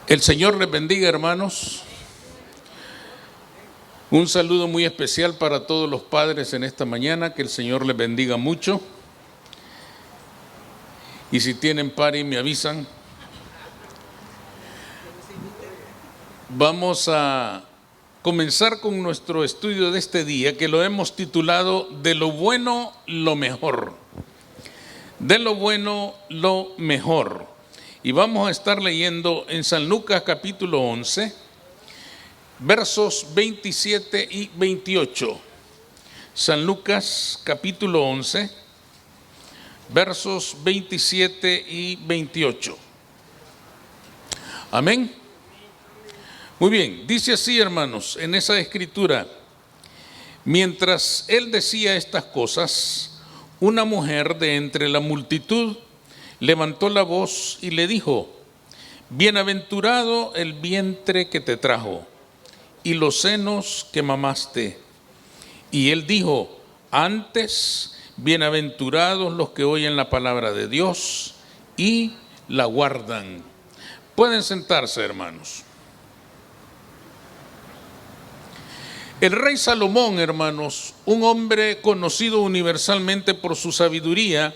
El Señor les bendiga, hermanos. Un saludo muy especial para todos los padres en esta mañana. Que el Señor les bendiga mucho. Y si tienen party, me avisan. Vamos a comenzar con nuestro estudio de este día, que lo hemos titulado De lo bueno, lo mejor. De lo bueno, lo mejor. Y vamos a estar leyendo en San Lucas capítulo 11, versos 27 y 28. San Lucas capítulo 11, versos 27 y 28. Amén. Muy bien, dice así, hermanos, en esa escritura: mientras él decía estas cosas, una mujer de entre la multitud levantó la voz y le dijo: bienaventurado el vientre que te trajo y los senos que mamaste. Y él dijo: antes, bienaventurados los que oyen la palabra de Dios y la guardan. Pueden sentarse, hermanos. El rey Salomón, hermanos, un hombre conocido universalmente por su sabiduría,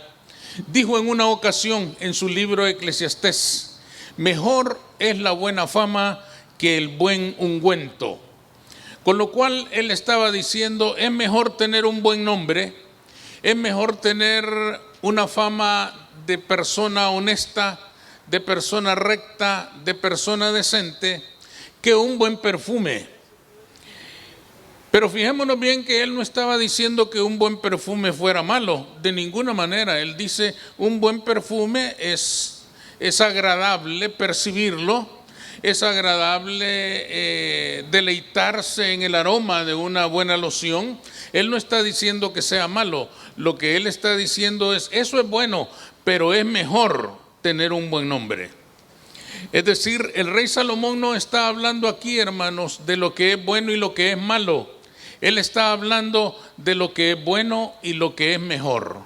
dijo en una ocasión en su libro Eclesiastés: mejor es la buena fama que el buen ungüento. Con lo cual él estaba diciendo: es mejor tener un buen nombre, es mejor tener una fama de persona honesta, de persona recta, de persona decente, que un buen perfume. Pero fijémonos bien que él no estaba diciendo que un buen perfume fuera malo, de ninguna manera. Él dice: un buen perfume es agradable percibirlo, es agradable deleitarse en el aroma de una buena loción. Él no está diciendo que sea malo, lo que él está diciendo es: eso es bueno, pero es mejor tener un buen nombre. Es decir, el rey Salomón no está hablando aquí, hermanos, de lo que es bueno y lo que es malo. Él está hablando de lo que es bueno y lo que es mejor.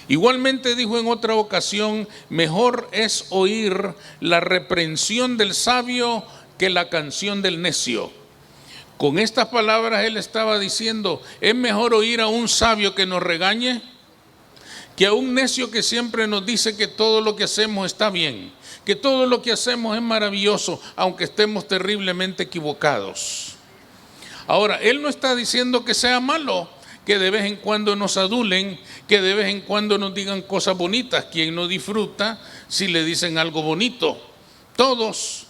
Igualmente dijo en otra ocasión: mejor es oír la reprensión del sabio que la canción del necio. Con estas palabras él estaba diciendo: es mejor oír a un sabio que nos regañe que a un necio que siempre nos dice que todo lo que hacemos está bien, que todo lo que hacemos es maravilloso, aunque estemos terriblemente equivocados. Ahora, él no está diciendo que sea malo, que de vez en cuando nos adulen, que de vez en cuando nos digan cosas bonitas. ¿Quién no disfruta si le dicen algo bonito? Todos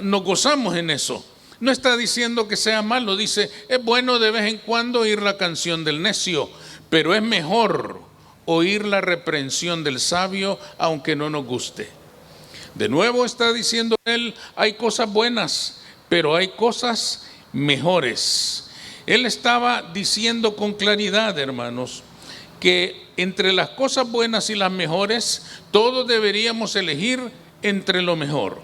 nos gozamos en eso. No está diciendo que sea malo, dice: es bueno de vez en cuando oír la canción del necio, pero es mejor oír la reprensión del sabio, aunque no nos guste. De nuevo está diciendo él: hay cosas buenas, pero hay cosas mejores. Él estaba diciendo con claridad, hermanos, que entre las cosas buenas y las mejores, todos deberíamos elegir entre lo mejor.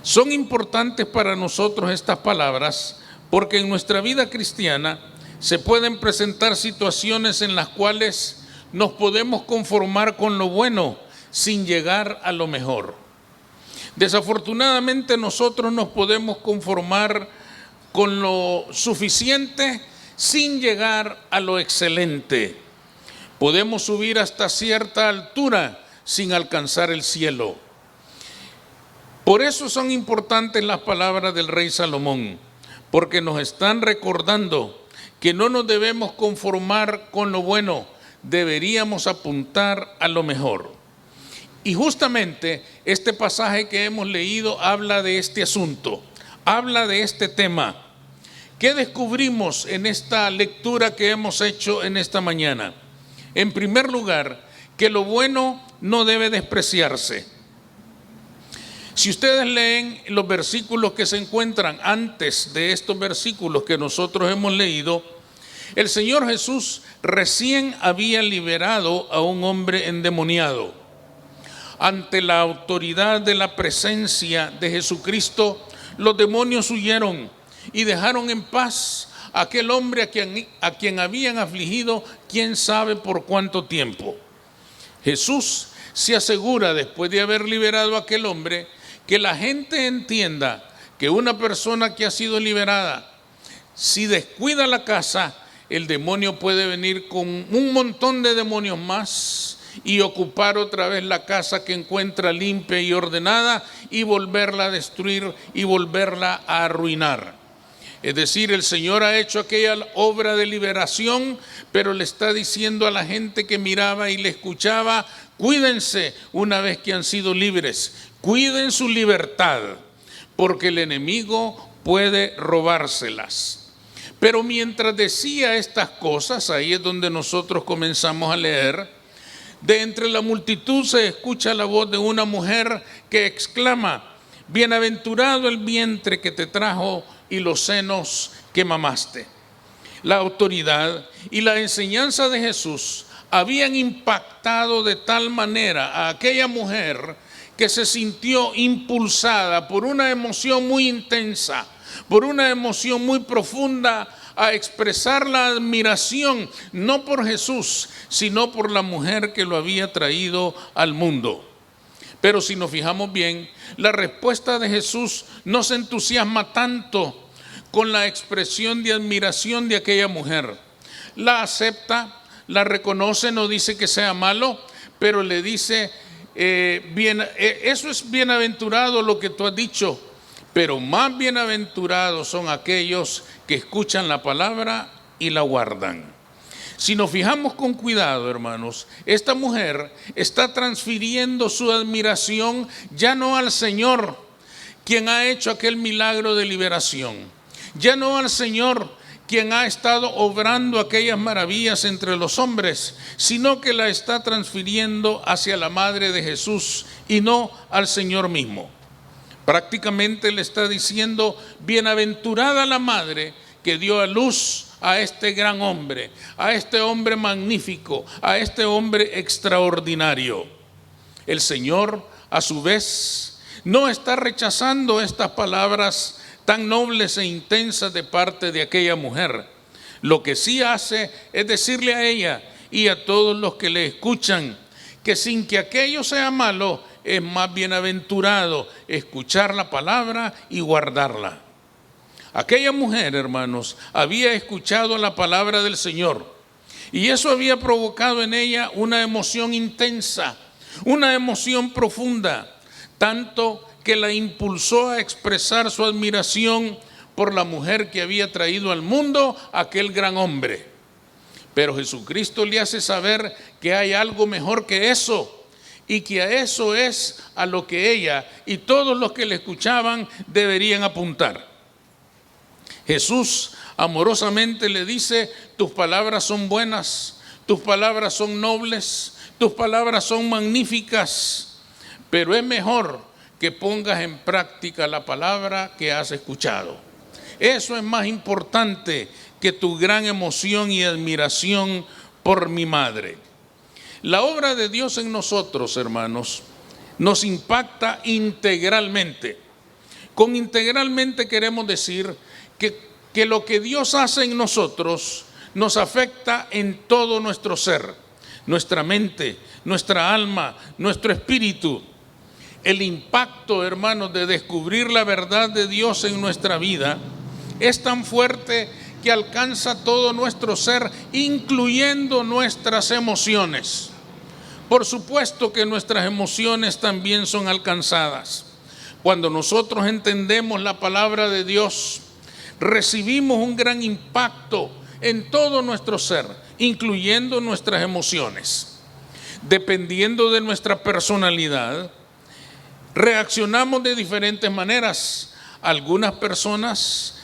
Son importantes para nosotros estas palabras, porque en nuestra vida cristiana se pueden presentar situaciones en las cuales nos podemos conformar con lo bueno sin llegar a lo mejor. Desafortunadamente nosotros nos podemos conformar con lo suficiente sin llegar a lo excelente. Podemos subir hasta cierta altura sin alcanzar el cielo. Por eso son importantes las palabras del rey Salomón, porque nos están recordando que no nos debemos conformar con lo bueno, deberíamos apuntar a lo mejor. Y justamente este pasaje que hemos leído habla de este asunto, habla de este tema. ¿Qué descubrimos en esta lectura que hemos hecho en esta mañana? En primer lugar, que lo bueno no debe despreciarse. Si ustedes leen los versículos que se encuentran antes de estos versículos que nosotros hemos leído, el Señor Jesús recién había liberado a un hombre endemoniado. Ante la autoridad de la presencia de Jesucristo, los demonios huyeron y dejaron en paz a aquel hombre a quien habían afligido quién sabe por cuánto tiempo. Jesús se asegura, después de haber liberado a aquel hombre, que la gente entienda que una persona que ha sido liberada, si descuida la casa, el demonio puede venir con un montón de demonios más y ocupar otra vez la casa que encuentra limpia y ordenada y volverla a destruir y volverla a arruinar. Es decir, el Señor ha hecho aquella obra de liberación, pero le está diciendo a la gente que miraba y le escuchaba: cuídense una vez que han sido libres, cuiden su libertad, porque el enemigo puede robárselas. Pero mientras decía estas cosas, ahí es donde nosotros comenzamos a leer: de entre la multitud se escucha la voz de una mujer que exclama: bienaventurado el vientre que te trajo y los senos que mamaste. La autoridad y la enseñanza de Jesús habían impactado de tal manera a aquella mujer que se sintió impulsada por una emoción muy intensa, por una emoción muy profunda, a expresar la admiración, no por Jesús, sino por la mujer que lo había traído al mundo. Pero si nos fijamos bien, la respuesta de Jesús no se entusiasma tanto con la expresión de admiración de aquella mujer. La acepta, la reconoce, no dice que sea malo, pero le dice: eso es bienaventurado lo que tú has dicho, pero más bienaventurados son aquellos que escuchan la palabra y la guardan. Si nos fijamos con cuidado, hermanos, esta mujer está transfiriendo su admiración ya no al Señor, quien ha hecho aquel milagro de liberación, ya no al Señor, quien ha estado obrando aquellas maravillas entre los hombres, sino que la está transfiriendo hacia la madre de Jesús y no al Señor mismo. Prácticamente le está diciendo: bienaventurada la madre que dio a luz a este gran hombre, a este hombre magnífico, a este hombre extraordinario. El Señor, a su vez, no está rechazando estas palabras tan nobles e intensas de parte de aquella mujer. Lo que sí hace es decirle a ella y a todos los que le escuchan que sin que aquello sea malo, es más bienaventurado escuchar la palabra y guardarla. Aquella mujer, hermanos, había escuchado la palabra del Señor y eso había provocado en ella una emoción intensa, una emoción profunda, tanto que la impulsó a expresar su admiración por la mujer que había traído al mundo aquel gran hombre. Pero Jesucristo le hace saber que hay algo mejor que eso, y que a eso es a lo que ella y todos los que le escuchaban deberían apuntar. Jesús amorosamente le dice: tus palabras son buenas, tus palabras son nobles, tus palabras son magníficas, pero es mejor que pongas en práctica la palabra que has escuchado. Eso es más importante que tu gran emoción y admiración por mi madre. La obra de Dios en nosotros, hermanos, nos impacta integralmente. Con integralmente queremos decir que lo que Dios hace en nosotros nos afecta en todo nuestro ser, nuestra mente, nuestra alma, nuestro espíritu. El impacto, hermanos, de descubrir la verdad de Dios en nuestra vida es tan fuerte que alcanza todo nuestro ser, incluyendo nuestras emociones. Por supuesto que nuestras emociones también son alcanzadas. Cuando nosotros entendemos la palabra de Dios, recibimos un gran impacto en todo nuestro ser, incluyendo nuestras emociones. Dependiendo de nuestra personalidad, reaccionamos de diferentes maneras. Algunas personas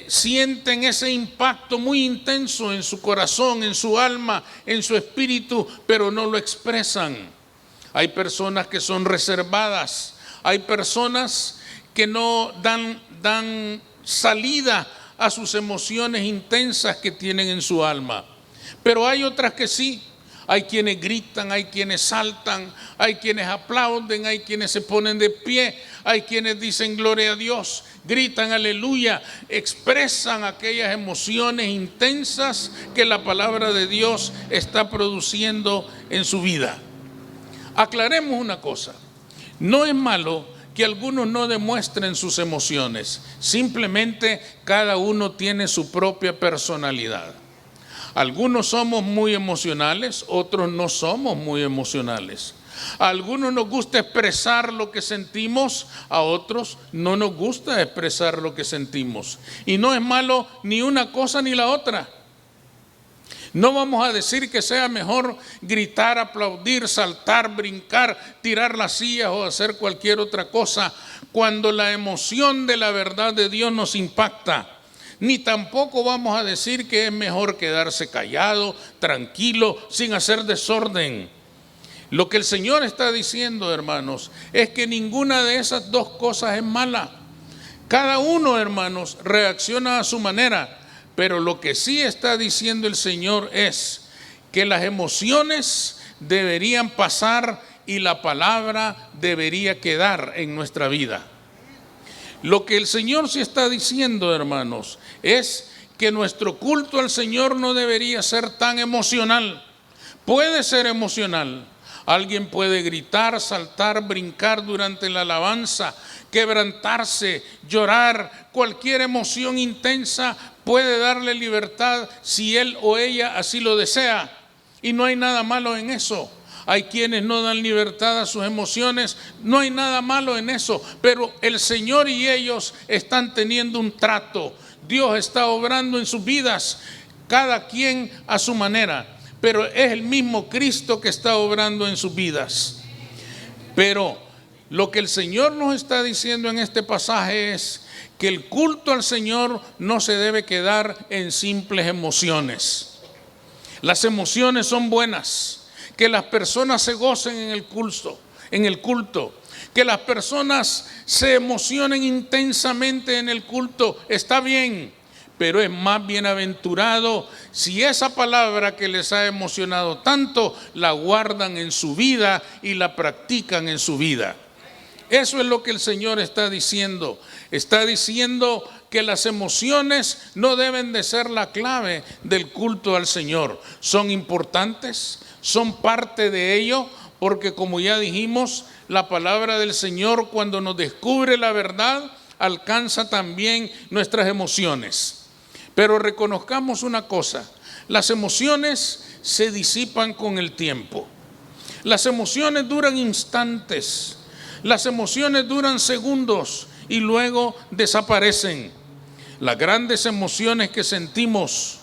sienten ese impacto muy intenso en su corazón, en su alma, en su espíritu, pero no lo expresan. Hay personas que son reservadas, hay personas que no dan salida a sus emociones intensas que tienen en su alma, pero hay otras que sí. Hay quienes gritan, hay quienes saltan, hay quienes aplauden, hay quienes se ponen de pie, hay quienes dicen gloria a Dios, gritan aleluya, expresan aquellas emociones intensas que la palabra de Dios está produciendo en su vida. Aclaremos una cosa: no es malo que algunos no demuestren sus emociones. Simplemente cada uno tiene su propia personalidad. Algunos somos muy emocionales, otros no somos muy emocionales. A algunos nos gusta expresar lo que sentimos, a otros no nos gusta expresar lo que sentimos. Y no es malo ni una cosa ni la otra. No vamos a decir que sea mejor gritar, aplaudir, saltar, brincar, tirar las sillas o hacer cualquier otra cosa cuando la emoción de la verdad de Dios nos impacta. Ni tampoco vamos a decir que es mejor quedarse callado, tranquilo, sin hacer desorden. Lo que el Señor está diciendo, hermanos, es que ninguna de esas dos cosas es mala. Cada uno, hermanos, reacciona a su manera. Pero lo que sí está diciendo el Señor es que las emociones deberían pasar y la palabra debería quedar en nuestra vida. Lo que el Señor sí está diciendo, hermanos, es que nuestro culto al Señor no debería ser tan emocional. Puede ser emocional. Alguien puede gritar, saltar, brincar durante la alabanza, quebrantarse, llorar, cualquier emoción intensa puede darle libertad si él o ella así lo desea. Y no hay nada malo en eso. Hay quienes no dan libertad a sus emociones, no hay nada malo en eso. Pero el Señor y ellos están teniendo un trato. Dios está obrando en sus vidas, cada quien a su manera. Pero es el mismo Cristo que está obrando en sus vidas. Pero lo que el Señor nos está diciendo en este pasaje es que el culto al Señor no se debe quedar en simples emociones. Las emociones son buenas, que las personas se gocen en el culto, que las personas se emocionen intensamente en el culto, está bien. Pero es más bienaventurado si esa palabra que les ha emocionado tanto la guardan en su vida y la practican en su vida. Eso es lo que el Señor está diciendo. Está diciendo que las emociones no deben de ser la clave del culto al Señor. Son importantes, son parte de ello, porque como ya dijimos, la palabra del Señor cuando nos descubre la verdad alcanza también nuestras emociones. Pero reconozcamos una cosa, las emociones se disipan con el tiempo. Las emociones duran instantes, las emociones duran segundos y luego desaparecen. Las grandes emociones que sentimos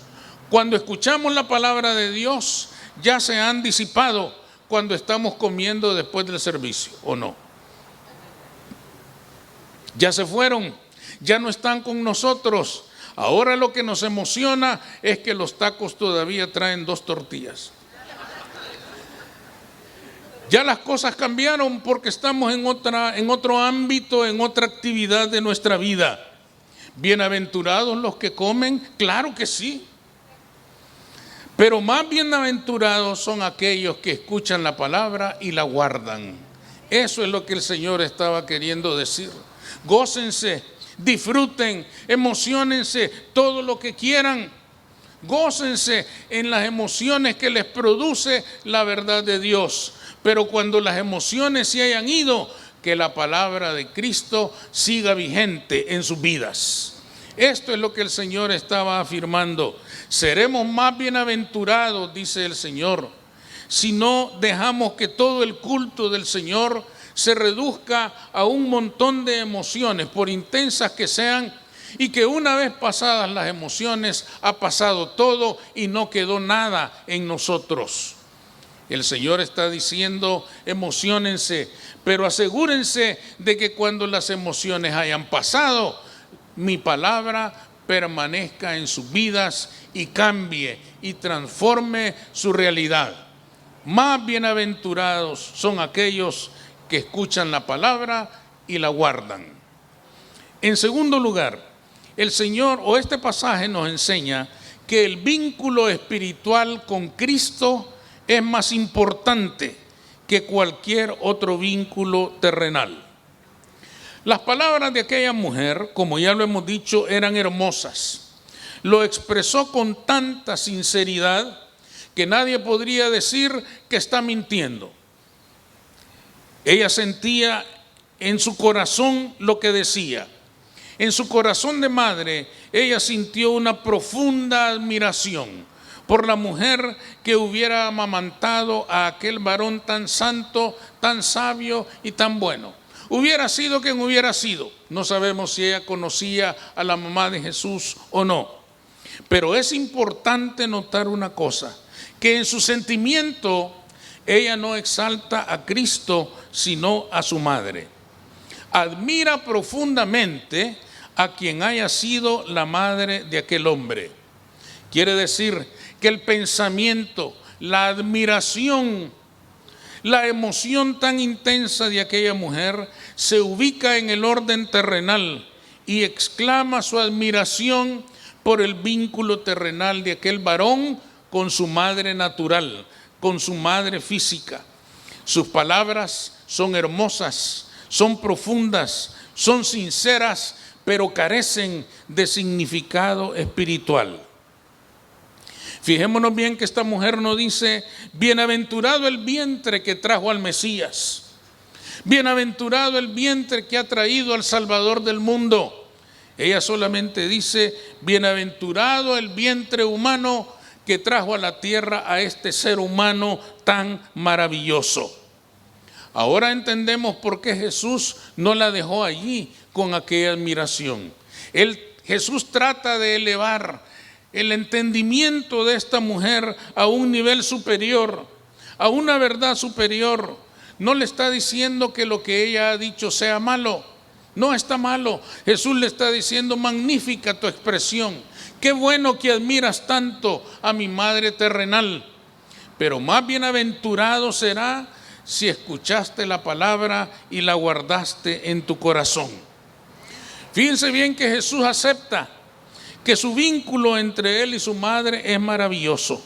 cuando escuchamos la palabra de Dios ya se han disipado cuando estamos comiendo después del servicio, ¿o no? Ya se fueron, ya no están con nosotros. Ahora lo que nos emociona es que los tacos todavía traen 2 tortillas. Ya las cosas cambiaron porque estamos en otro ámbito, en otra actividad de nuestra vida. Bienaventurados los que comen, claro que sí. Pero más bienaventurados son aquellos que escuchan la palabra y la guardan. Eso es lo que el Señor estaba queriendo decir. Gócense, disfruten, emociónense, todo lo que quieran. Gócense en las emociones que les produce la verdad de Dios. Pero cuando las emociones se hayan ido, que la palabra de Cristo siga vigente en sus vidas. Esto es lo que el Señor estaba afirmando. Seremos más bienaventurados, dice el Señor, si no dejamos que todo el culto del Señor se reduzca a un montón de emociones, por intensas que sean, y que una vez pasadas las emociones ha pasado todo y no quedó nada en nosotros. El Señor está diciendo, emociónense, pero asegúrense de que cuando las emociones hayan pasado, mi palabra permanezca en sus vidas y cambie y transforme su realidad. Más bienaventurados son aquellos que escuchan la palabra y la guardan. En segundo lugar, el Señor o este pasaje nos enseña que el vínculo espiritual con Cristo es más importante que cualquier otro vínculo terrenal. Las palabras de aquella mujer, como ya lo hemos dicho, eran hermosas. Lo expresó con tanta sinceridad que nadie podría decir que está mintiendo. Ella sentía en su corazón lo que decía. En su corazón de madre, ella sintió una profunda admiración por la mujer que hubiera amamantado a aquel varón tan santo, tan sabio y tan bueno. Hubiera sido quien hubiera sido. No sabemos si ella conocía a la mamá de Jesús o no. Pero es importante notar una cosa, que en su sentimiento ella no exalta a Cristo, sino a su madre. Admira profundamente a quien haya sido la madre de aquel hombre. Quiere decir que el pensamiento, la admiración, la emoción tan intensa de aquella mujer se ubica en el orden terrenal y exclama su admiración por el vínculo terrenal de aquel varón con su madre natural, con su madre física. Sus palabras son hermosas, son profundas, son sinceras, pero carecen de significado espiritual. Fijémonos bien que esta mujer no dice, bienaventurado el vientre que trajo al Mesías, bienaventurado el vientre que ha traído al Salvador del mundo. Ella solamente dice, bienaventurado el vientre humano que trajo a la tierra a este ser humano tan maravilloso. Ahora entendemos por qué Jesús no la dejó allí con aquella admiración. Jesús trata de elevar el entendimiento de esta mujer a un nivel superior, a una verdad superior. No le está diciendo que lo que ella ha dicho sea malo. No está malo. Jesús le está diciendo, magnífica tu expresión. Qué bueno que admiras tanto a mi madre terrenal. Pero más bienaventurado será si escuchaste la palabra y la guardaste en tu corazón. Fíjense bien que Jesús acepta que su vínculo entre él y su madre es maravilloso.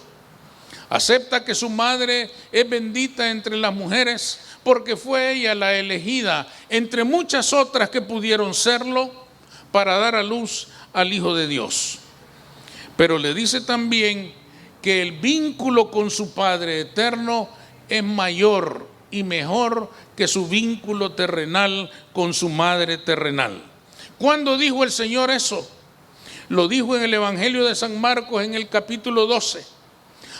Acepta que su madre es bendita entre las mujeres porque fue ella la elegida entre muchas otras que pudieron serlo para dar a luz al Hijo de Dios. Pero le dice también que el vínculo con su Padre eterno es mayor y mejor que su vínculo terrenal con su madre terrenal. ¿Cuándo dijo el Señor eso? Lo dijo en el Evangelio de San Marcos en el capítulo 12.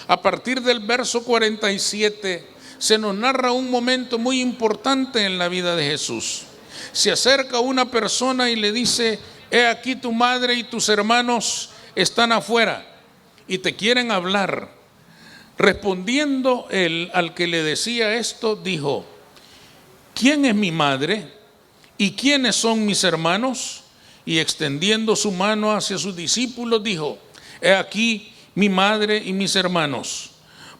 A partir del verso 47 se nos narra un momento muy importante en la vida de Jesús. Se acerca una persona y le dice, he aquí tu madre y tus hermanos están afuera y te quieren hablar. Respondiendo él al que le decía esto, dijo, ¿quién es mi madre y quiénes son mis hermanos? Y extendiendo su mano hacia sus discípulos, dijo, he aquí mi madre y mis hermanos,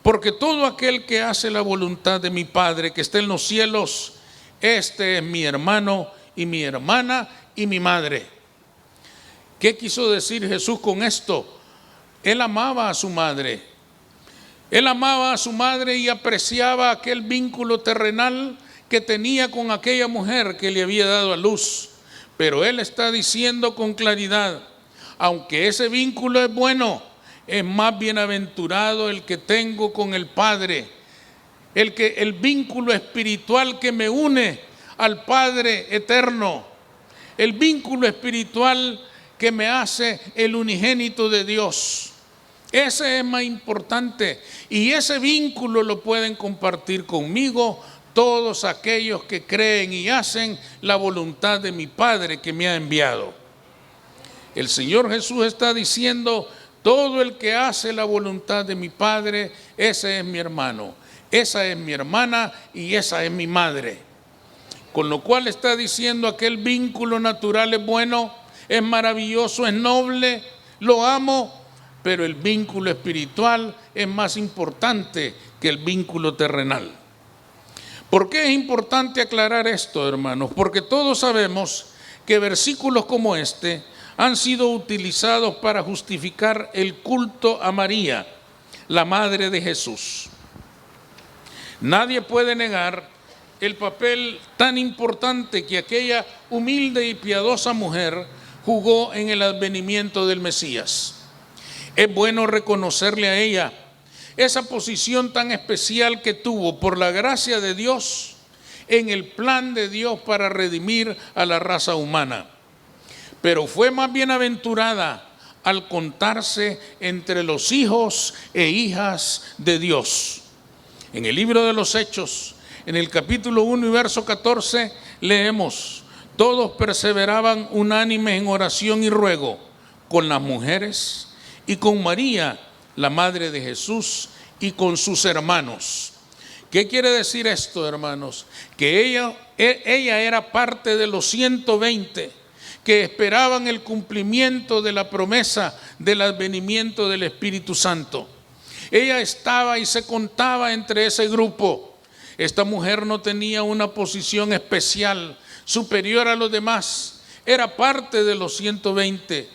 porque todo aquel que hace la voluntad de mi Padre que está en los cielos, este es mi hermano y mi hermana y mi madre. ¿Qué quiso decir Jesús con esto? Él amaba a su madre. Él amaba a su madre y apreciaba aquel vínculo terrenal que tenía con aquella mujer que le había dado a luz. Pero él está diciendo con claridad, aunque ese vínculo es bueno, es más bienaventurado el que tengo con el Padre, el vínculo espiritual que me une al Padre eterno, el vínculo espiritual que me hace el unigénito de Dios. Ese es más importante y ese vínculo lo pueden compartir conmigo todos aquellos que creen y hacen la voluntad de mi Padre que me ha enviado. El Señor Jesús está diciendo, todo el que hace la voluntad de mi Padre, ese es mi hermano, esa es mi hermana y esa es mi madre. Con lo cual está diciendo, aquel vínculo natural es bueno, es maravilloso, es noble, lo amo, pero el vínculo espiritual es más importante que el vínculo terrenal. ¿Por qué es importante aclarar esto, hermanos? Porque todos sabemos que versículos como este han sido utilizados para justificar el culto a María, la madre de Jesús. Nadie puede negar el papel tan importante que aquella humilde y piadosa mujer jugó en el advenimiento del Mesías. Es bueno reconocerle a ella esa posición tan especial que tuvo por la gracia de Dios en el plan de Dios para redimir a la raza humana. Pero fue más bienaventurada al contarse entre los hijos e hijas de Dios. En el libro de los Hechos, en el capítulo 1 y verso 14, leemos: todos perseveraban unánimes en oración y ruego con las mujeres y con María, la madre de Jesús, y con sus hermanos. ¿Qué quiere decir esto, hermanos? Que ella era parte de los 120 que esperaban el cumplimiento de la promesa del advenimiento del Espíritu Santo. Ella estaba y se contaba entre ese grupo. Esta mujer no tenía una posición especial, superior a los demás. Era parte de los 120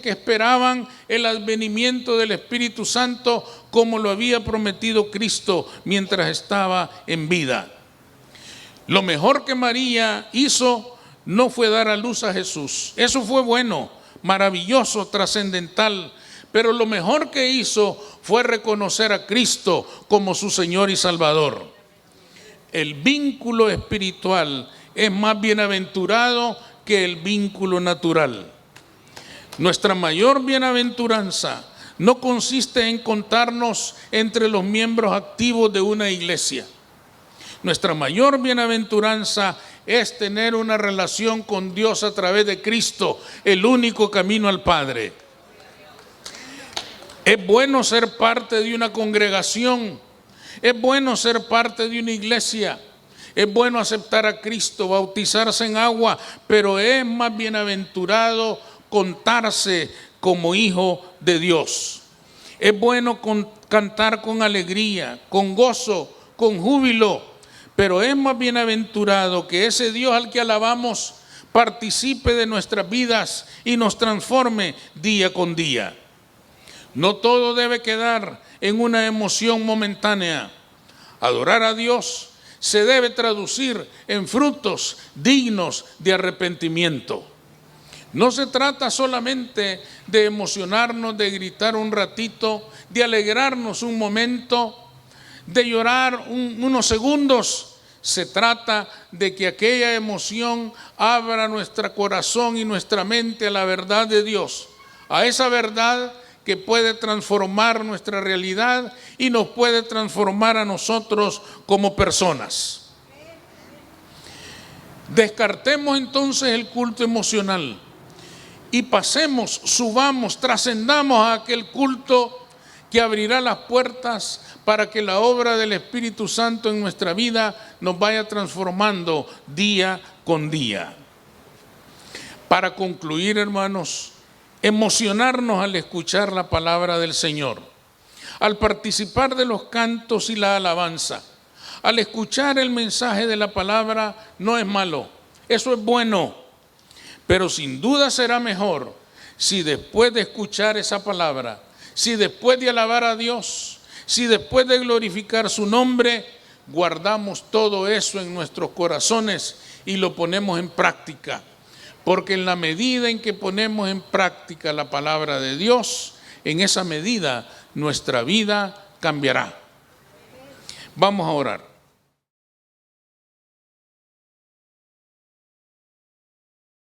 que esperaban el advenimiento del Espíritu Santo como lo había prometido Cristo mientras estaba en vida. Lo mejor que María hizo no fue dar a luz a Jesús. Eso fue bueno, maravilloso, trascendental. Pero lo mejor que hizo fue reconocer a Cristo como su Señor y Salvador. El vínculo espiritual es más bienaventurado que el vínculo natural. Nuestra mayor bienaventuranza no consiste en contarnos entre los miembros activos de una iglesia. Nuestra mayor bienaventuranza es tener una relación con Dios a través de Cristo, el único camino al Padre. Es bueno ser parte de una congregación, es bueno ser parte de una iglesia, es bueno aceptar a Cristo, bautizarse en agua, pero es más bienaventurado contarse como hijo de Dios. Es bueno cantar con alegría, con gozo, con júbilo, pero es más bienaventurado que ese Dios al que alabamos participe de nuestras vidas y nos transforme día con día. No todo debe quedar en una emoción momentánea. Adorar a Dios se debe traducir en frutos dignos de arrepentimiento. No se trata solamente de emocionarnos, de gritar un ratito, de alegrarnos un momento, de llorar unos segundos. Se trata de que aquella emoción abra nuestro corazón y nuestra mente a la verdad de Dios, a esa verdad que puede transformar nuestra realidad y nos puede transformar a nosotros como personas. Descartemos entonces el culto emocional y pasemos, subamos, trascendamos a aquel culto que abrirá las puertas para que la obra del Espíritu Santo en nuestra vida nos vaya transformando día con día. Para concluir, hermanos, emocionarnos al escuchar la palabra del Señor, al participar de los cantos y la alabanza, al escuchar el mensaje de la palabra no es malo, eso es bueno, pero sin duda será mejor si después de escuchar esa palabra, si después de alabar a Dios, si después de glorificar su nombre, guardamos todo eso en nuestros corazones y lo ponemos en práctica. Porque en la medida en que ponemos en práctica la palabra de Dios, en esa medida nuestra vida cambiará. Vamos a orar.